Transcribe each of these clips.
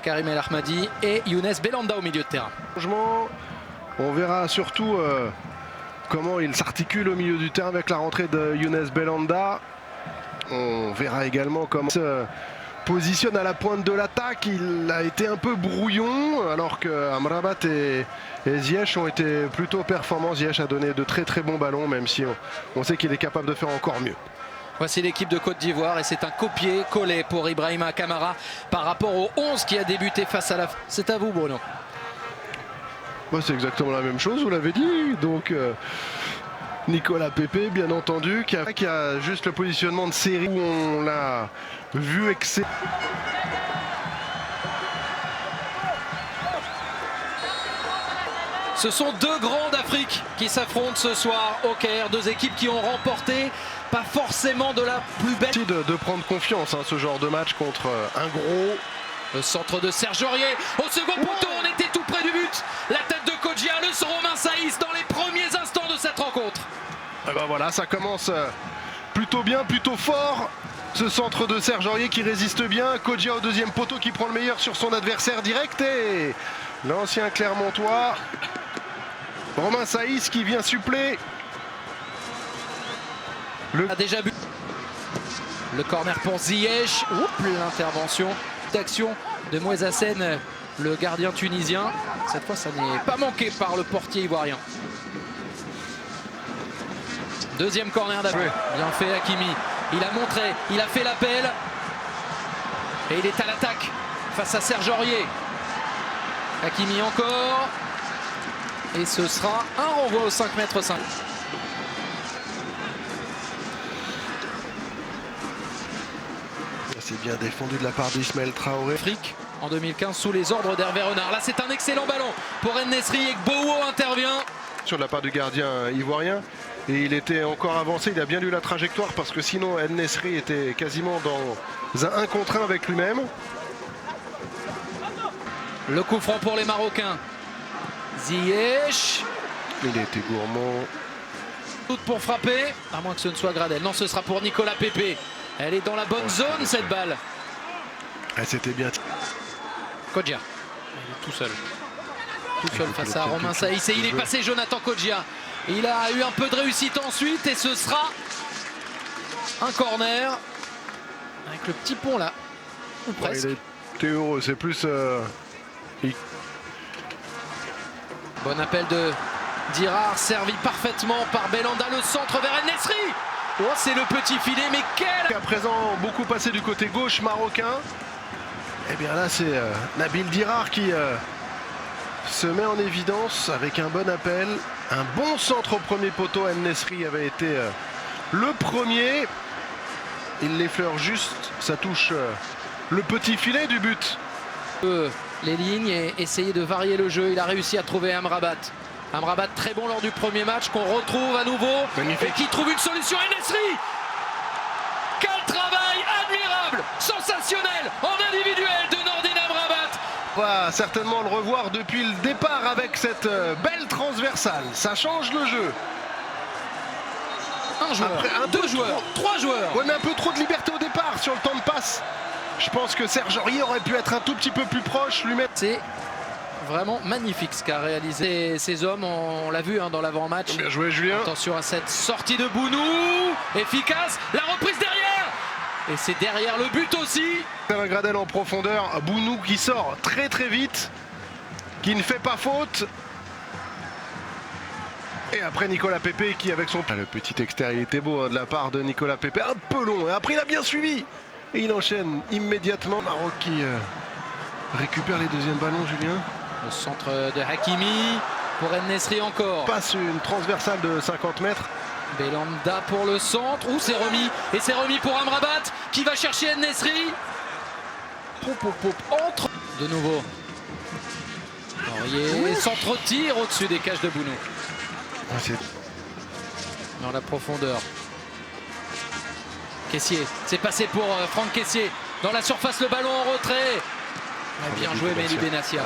Karim El Ahmadi et Younes Belhanda au milieu de terrain. On verra surtout comment il s'articule au milieu du terrain avec la rentrée de Younes Belhanda. On verra également comment il se positionne à la pointe de l'attaque. Il a été un peu brouillon alors que Amrabat et Ziyech ont été plutôt performants. Ziyech a donné de très bons ballons, même si on sait qu'il est capable de faire encore mieux. Voici l'équipe de Côte d'Ivoire et c'est un copier-coller pour Ibrahima Kamara par rapport au 11 qui a débuté face à la... C'est à vous, Bruno. C'est exactement la même chose, vous l'avez dit. Donc Nicolas Pepe, bien entendu, qui a juste le positionnement de série où on l'a vu exceller. Ce sont deux grands d'Afrique qui s'affrontent ce soir au Caire. Deux équipes qui ont remporté pas forcément de la plus belle. De prendre confiance, hein, ce genre de match contre un gros. Le centre de Serge Aurier au second poteau, on était tout près du but. La tête de Kodjia, le Romain Saïs dans les premiers instants de cette rencontre. Et ben voilà, ça commence plutôt bien, plutôt fort. Ce centre de Serge Aurier qui résiste bien. Kodjia au deuxième poteau qui prend le meilleur sur son adversaire direct. Et l'ancien Clermontois, Romain Saïs qui vient suppléer. A déjà bu. Le corner pour Ziyech. L'intervention d'action de Mouezassen, le gardien tunisien. Cette fois, ça n'est pas manqué par le portier ivoirien. Deuxième corner d'Afrique. Bien fait Hakimi. Il a montré, il a fait l'appel. Et il est à l'attaque face à Serge Aurier. Hakimi encore. Et ce sera un renvoi au 5,5 m. C'est bien défendu de la part d'Ismaël Traoré. Afrique en 2015 sous les ordres d'Hervé Renard. Là, c'est un excellent ballon pour En-Nesyri et Gbowo intervient. Sur la part du gardien ivoirien. Et il était encore avancé, il a bien lu la trajectoire parce que sinon En-Nesyri était quasiment dans un 1 contre 1 avec lui-même. Le coup franc pour les Marocains. Ziyech. Il a été gourmand. Tout pour frapper, à moins que ce ne soit Gradel. Non, ce sera pour Nicolas Pepe. Elle est dans la bonne zone, cette balle. C'était bien. Kodjia. Il est tout seul. Tout seul face à Romain Saïs. Et il est passé Jonathan Kodjia. Il a eu un peu de réussite ensuite. Et ce sera un corner. Avec le petit pont là. Ou presque. T'es heureux, c'est plus... Bon appel de Dirard. Servi parfaitement par Belhanda. Le centre vers En-Nesyri. Oh, c'est le petit filet, mais quel... À présent, beaucoup passé du côté gauche marocain. Et bien là, c'est Nabil Dirard qui se met en évidence avec un bon appel. Un bon centre au premier poteau. En-Nesyri avait été le premier. Il l'effleure juste. Ça touche le petit filet du but. Les lignes et essayer de varier le jeu. Il a réussi à trouver Amrabat. Amrabat très bon lors du premier match qu'on retrouve à nouveau. Magnifique. Et qui trouve une solution. En-Nesyri. Quel travail admirable, sensationnel en individuel de Nordine Amrabat. On va certainement le revoir depuis le départ avec cette belle transversale. Ça change le jeu. Un joueur, deux joueurs, trois joueurs. On a un peu trop de liberté au départ sur le temps de passe. Je pense que Serge Aurier aurait pu être un tout petit peu plus proche, lui mettre... C'est vraiment magnifique ce qu'a réalisé ces hommes, on l'a vu dans l'avant-match. Bien joué Julien. Attention à cette sortie de Bounou, efficace, la reprise derrière. Et c'est derrière le but aussi. Un Gradel en profondeur, Bounou qui sort très vite, qui ne fait pas faute. Et après Nicolas Pepe qui avec son... le petit extérieur il était beau de la part de Nicolas Pepe, un peu long. Et après il a bien suivi. Et il enchaîne immédiatement. Maroc qui récupère les deuxièmes ballons, Julien. Le centre de Hakimi pour En-Nesyri encore. Passe une transversale de 50 mètres. Belhanda pour le centre. Ouh, c'est remis. Et c'est remis pour Amrabat qui va chercher En-Nesyri. Entre de nouveau. Aurier s'entretire au-dessus des cages de Bounou. Dans la profondeur. Kessié, c'est passé pour Franck Kessié. Dans la surface, le ballon en retrait. Bien joué Mehdi Benassia.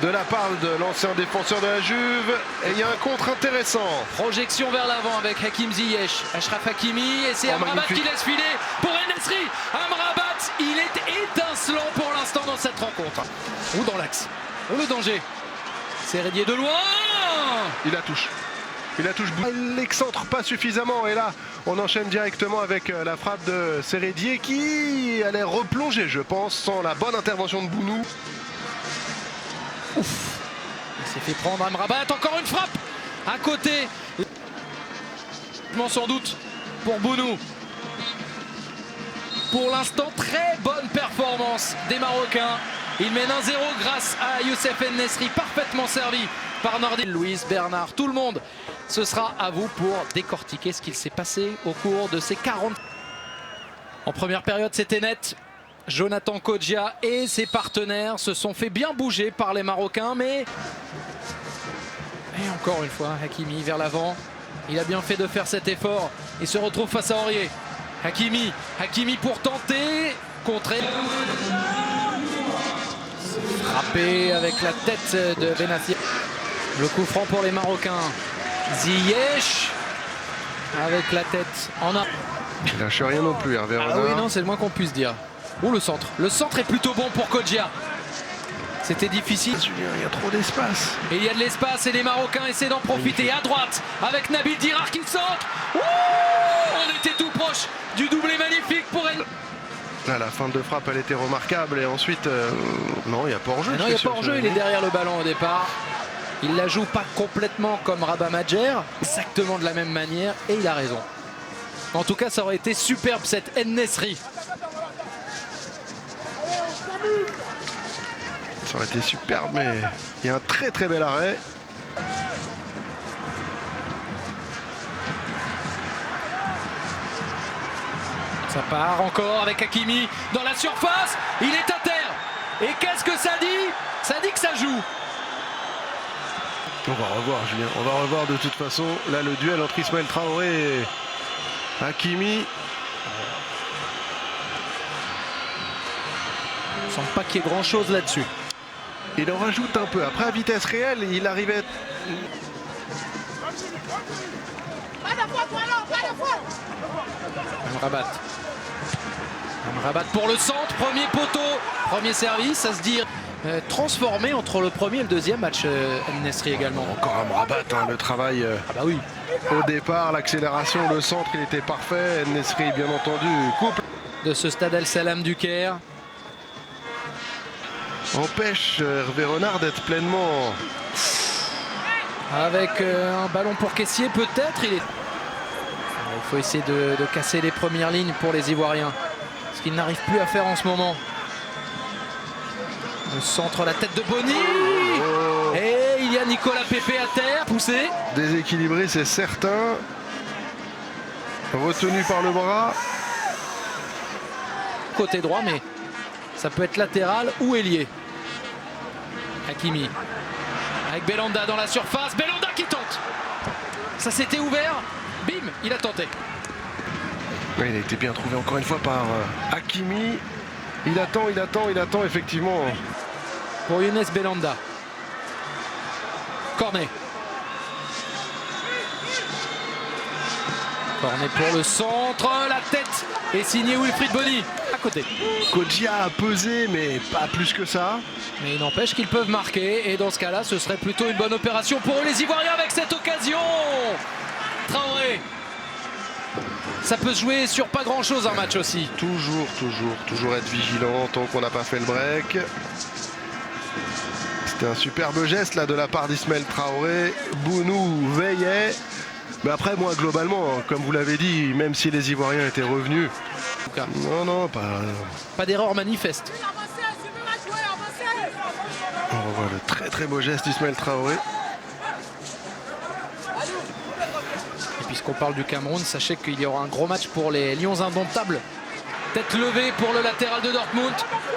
de la part de l'ancien défenseur de la Juve. Et il y a un contre intéressant. Projection vers l'avant avec Hakim Ziyech. Achraf Hakimi et c'est Amrabat magnifique. qui laisse filer pour En-Nesyri. Amrabat, il est étincelant pour l'instant dans cette rencontre. Ou dans l'axe. Ou le danger. C'est Rédier de loin. Il la touche. Il la touche. Il l'excentre pas suffisamment. Et là, on enchaîne directement avec la frappe de Seredier qui allait replonger, je pense, sans la bonne intervention de Bounou. Ouf. Il s'est fait prendre Amrabat. Encore une frappe à côté. Sans doute pour Bounou. Pour l'instant, très bonne performance des Marocains. Il mène 1-0 grâce à Youssef En-Nesyri, parfaitement servi par Nordin, Louis, Bernard, tout le monde. Ce sera à vous pour décortiquer ce qu'il s'est passé au cours de ces 40. En première période, c'était net. Jonathan Kodjia et ses partenaires se sont fait bien bouger par les Marocains, mais... Et encore une fois, Hakimi vers l'avant. Il a bien fait de faire cet effort. Il se retrouve face à Aurier. Hakimi pour tenter, contrer. Frappé avec la tête de Benassia. Le coup franc pour les Marocains. Ziyech avec la tête en a. Il lâche rien non plus, Hervé Renard. Ah oui, non, c'est le moins qu'on puisse dire. Ou le centre. Le centre est plutôt bon pour Kodjia. C'était difficile. Il y a trop d'espace. Et il y a de l'espace et les Marocains essaient d'en profiter. À droite avec Nabil Dirar qui centre. Ouh, on était tout proche du doublé magnifique pour elle. Là, la fin de frappe, elle était remarquable. Et ensuite, non, il n'y a pas hors-jeu. Non, il n'y a pas hors-jeu, il est derrière le ballon au départ. Il la joue pas complètement comme Rabat Madjer, exactement de la même manière, et il a raison. En tout cas, ça aurait été superbe cette En-Nesyri. Ça aurait été superbe, mais il y a un très très bel arrêt. Ça part encore avec Hakimi dans la surface. Il est à terre. Et qu'est-ce que ça dit? Ça dit que ça joue. On va revoir, Julien. On va revoir de toute façon. Là, le duel entre Ismaël Traoré et Hakimi. Il ne semble pas qu'il y ait grand-chose là-dessus. Il en rajoute un peu. Après, à vitesse réelle, il arrivait... Amrabat pour le centre, premier poteau, premier service, ça se dit transformé entre le premier et le deuxième match. En-Nesyri également. Encore Amrabat, hein, le travail Ah bah oui. au départ, l'accélération, le centre, il était parfait. En-Nesyri, bien entendu, couple. De ce stade Al Salam du Caire. Empêche Hervé Renard d'être pleinement... Avec un ballon pour Kessié, peut-être. Il faut essayer de casser les premières lignes pour les Ivoiriens. Ce qu'ils n'arrivent plus à faire en ce moment. Le centre, la tête de Boni. Oh. Et il y a Nicolas Pepe à terre, poussé. Déséquilibré, c'est certain. Retenu par le bras. Côté droit, mais ça peut être latéral ou ailier. Hakimi. Avec Belhanda dans la surface. Belhanda qui tente. Ça s'était ouvert. Bim, il a tenté. Oui, il a été bien trouvé encore une fois par Hakimi. Il attend, effectivement. Pour Younes Belhanda. Cornet. Cornet pour le centre. La tête est signée Wilfried Bony. À côté. Kodjia a pesé, mais pas plus que ça. Mais il n'empêche qu'ils peuvent marquer. Et dans ce cas-là, ce serait plutôt une bonne opération pour eux, les Ivoiriens, avec cette occasion. Traoré. Ça peut se jouer sur pas grand-chose un match aussi. Toujours être vigilant tant qu'on n'a pas fait le break. C'était un superbe geste là de la part d'Ismaël Traoré. Bounou veillait. Mais après, moi, globalement, comme vous l'avez dit, même si les Ivoiriens étaient revenus... En tout cas, Non, pas d'erreur manifeste. On revoit le très très beau geste d'Ismaël Traoré. Et puisqu'on parle du Cameroun, sachez qu'il y aura un gros match pour les Lions indomptables. Tête levée pour le latéral de Dortmund.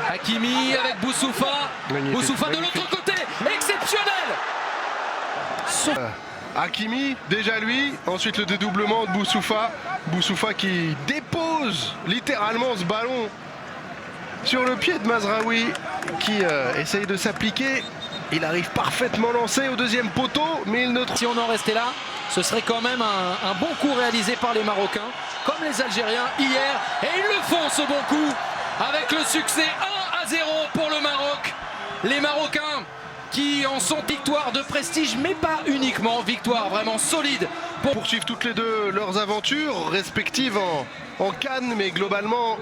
Hakimi avec Boussoufa. Magnifique, Boussoufa de magnifique. l'autre côté. Exceptionnel. Hakimi, déjà lui. Ensuite le dédoublement de Boussoufa. Boussoufa qui dépose littéralement ce ballon sur le pied de Mazraoui qui essaye de s'appliquer. Il arrive parfaitement lancé au deuxième poteau, mais il ne trouve. Si on en restait là, ce serait quand même un bon coup réalisé par les Marocains, comme les Algériens hier. Et ils le font, ce bon coup, avec le succès 1-0 pour le Maroc. Les Marocains qui en sont victoire de prestige, mais pas uniquement, victoire vraiment solide. Poursuivre toutes les deux leurs aventures respectives en CAN, mais globalement